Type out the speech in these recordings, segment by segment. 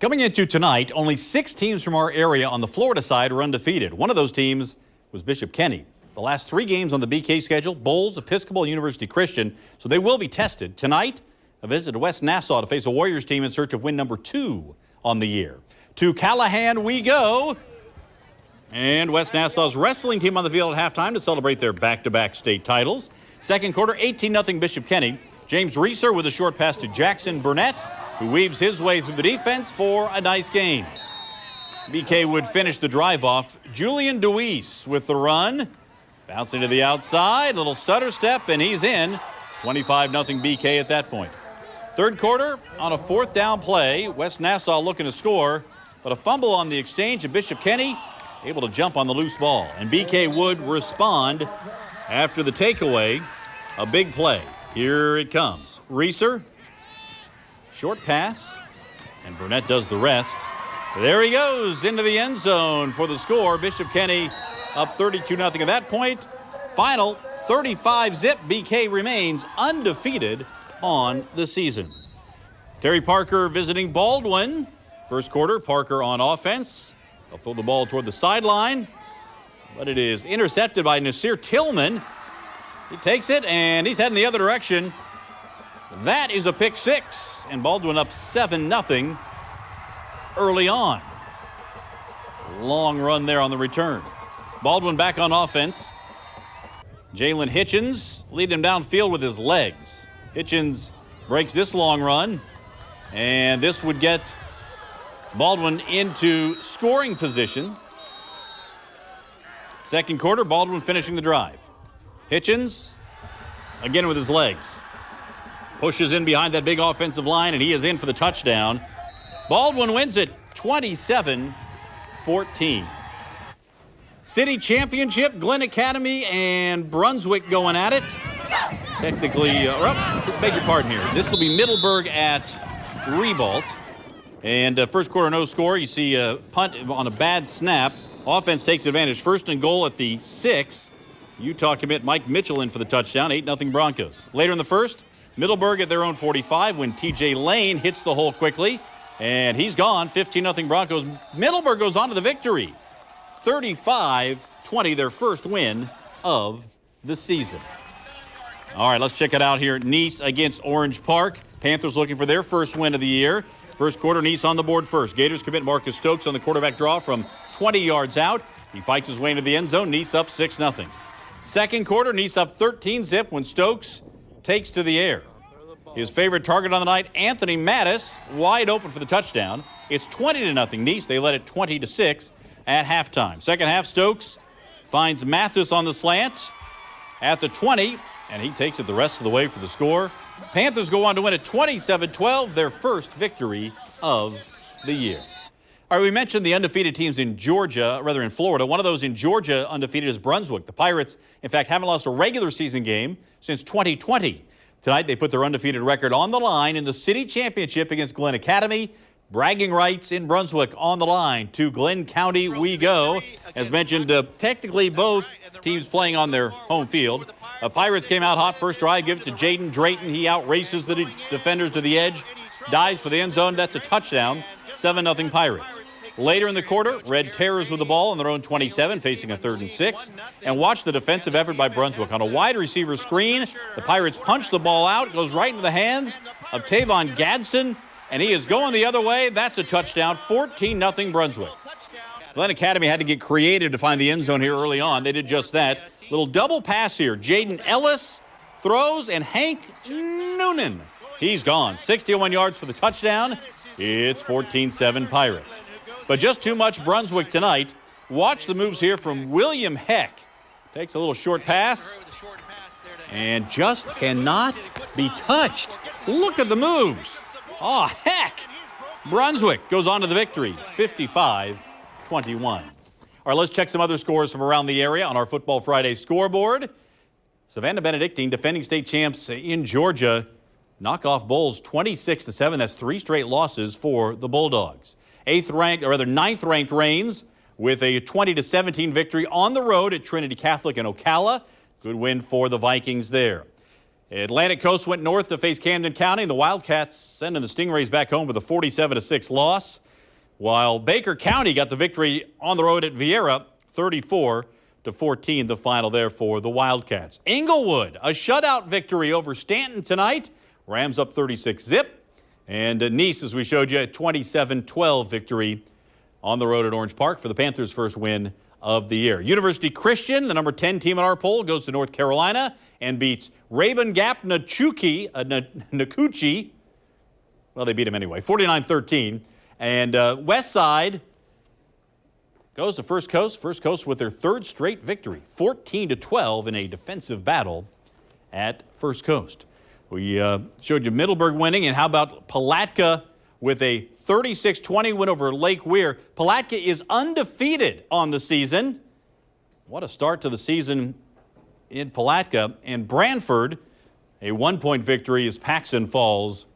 Coming into tonight, only 6 teams from our area on the Florida side are undefeated. One of those teams was Bishop Kenny. The last 3 games on the BK schedule, Bowls, Episcopal, University Christian, so they will be tested. Tonight, a visit to West Nassau to face a Warriors team in search of win number 2 on the year. To Callahan we go. And West Nassau's wrestling team on the field at halftime to celebrate their back-to-back state titles. Second quarter, 18-0 Bishop Kenny. James Reeser with a short pass to Jackson Burnett, who weaves his way through the defense for a nice gain. BK would finish the drive off. Julian Deweese with the run. Bouncing to the outside, little stutter step, and he's in. 25-0 BK at that point. Third quarter, on a 4th down play, West Nassau looking to score, but a fumble on the exchange, and Bishop Kenny able to jump on the loose ball. And BK would respond after the takeaway. A big play. Here it comes. Reeser. Short pass, and Burnett does the rest. There he goes into the end zone for the score. Bishop Kenny up 32-0 at that point. Final 35-zip. BK remains undefeated on the season. Terry Parker visiting Baldwin. First quarter, Parker on offense. They'll throw the ball toward the sideline, but it is intercepted by Nasir Tillman. He takes it, and he's heading the other direction. That is a pick 6, and Baldwin up 7-0 early on. Long run there on the return. Baldwin back on offense. Jalen Hitchens leading him downfield with his legs. Hitchens breaks this long run, and this would get Baldwin into scoring position. Second quarter, Baldwin finishing the drive. Hitchens again with his legs. Pushes in behind that big offensive line, and he is in for the touchdown. Baldwin wins it 27-14. City championship, Glenn Academy and Brunswick going at it. Technically, beg your pardon here. This will be Middleburg at Ribault. And first quarter, no score. You see a punt on a bad snap. Offense takes advantage. First and goal at the 6. Utah commit Mike Mitchell in for the touchdown. 8-0 Broncos. Later in the first, Middleburg at their own 45 when TJ Lane hits the hole quickly. And he's gone. 15-0 Broncos. Middleburg goes on to the victory. 35-20, their first win of the season. All right, let's check it out here. Nease against Orange Park. Panthers looking for their first win of the year. First quarter, Nease on the board first. Gators commit Marcus Stokes on the quarterback draw from 20 yards out. He fights his way into the end zone. Nease up 6-0. Second quarter, Nease up 13-zip when Stokes takes to the air. His favorite target on the night, Anthony Mattis, wide open for the touchdown. It's 20-0 Nease. They led it 20-6 at halftime. Second half, Stokes finds Mathis on the slant at the 20, and he takes it the rest of the way for the score. Panthers go on to win it 27-12, their first victory of the year. All right, we mentioned the undefeated teams in Georgia, rather in Florida. One of those in Georgia undefeated is Brunswick. The Pirates, in fact, haven't lost a regular season game since 2020. Tonight, they put their undefeated record on the line in the city championship against Glenn Academy. Bragging rights in Brunswick on the line. To Glenn County we go. As mentioned, technically both teams playing on their home field. Pirates came out hot first drive. Give it to Jaden Drayton. He outraces the defenders to the edge. Dives for the end zone. That's a touchdown. 7-0 Pirates. Later in the quarter, Red Terrors with the ball on their own 27, facing a 3rd and 6. And watch the defensive effort by Brunswick. On a wide receiver screen, the Pirates punch the ball out. Goes right into the hands of Tavon Gadsden. And he is going the other way. That's a touchdown. 14-0 Brunswick. Glenn Academy had to get creative to find the end zone here early on. They did just that. Little double pass here. Jaden Ellis throws, and Hank Noonan. He's gone. 61 yards for the touchdown. It's 14-7 Pirates. But just too much Brunswick tonight. Watch the moves here from William Heck. Takes a little short pass and just cannot be touched. Look at the moves. Oh, Heck! Brunswick goes on to the victory, 55-21. All right, let's check some other scores from around the area on our Football Friday scoreboard. Savannah Benedictine, defending state champs in Georgia, knock off Bulls 26-7. That's 3 straight losses for the Bulldogs. Ninth ranked Reigns with a 20-17 victory on the road at Trinity Catholic in Ocala. Good win for the Vikings there. Atlantic Coast went north to face Camden County, and the Wildcats sending the Stingrays back home with a 47-6 loss. while Baker County got the victory on the road at Vieira, 34-14, the final there for the Wildcats. Inglewood, a shutout victory over Stanton tonight. Rams up 36-zip. And Nease, as we showed you, a 27-12 victory on the road at Orange Park for the Panthers' first win of the year. University Christian, the number 10 team in our poll, goes to North Carolina and beats Rabun Gap Nakuchi. Well, they beat him anyway, 49-13. And West Side goes to First Coast. First Coast with their third straight victory, 14-12 in a defensive battle at First Coast. We showed you Middleburg winning, and how about Palatka with a 36-20 win over Lake Weir. Palatka is undefeated on the season. What a start to the season in Palatka. And Branford, a 1-point victory as Paxson falls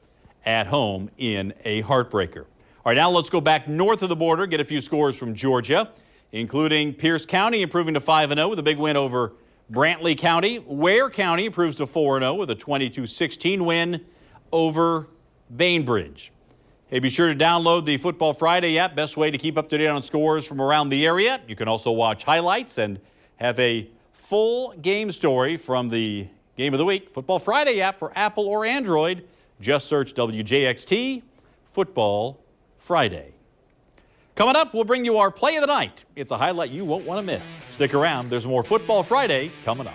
at home in a heartbreaker. All right, now let's go back north of the border, get a few scores from Georgia, including Pierce County improving to 5-0 with a big win over Brantley County. Ware County improves to 4-0 with a 22-16 win over Bainbridge. Hey, be sure to download the Football Friday app. Best way to keep up to date on scores from around the area. You can also watch highlights and have a full game story from the Game of the Week. Football Friday app for Apple or Android. Just search WJXT Football Friday. Coming up, we'll bring you our play of the night. It's a highlight you won't want to miss. Stick around. There's more Football Friday coming up.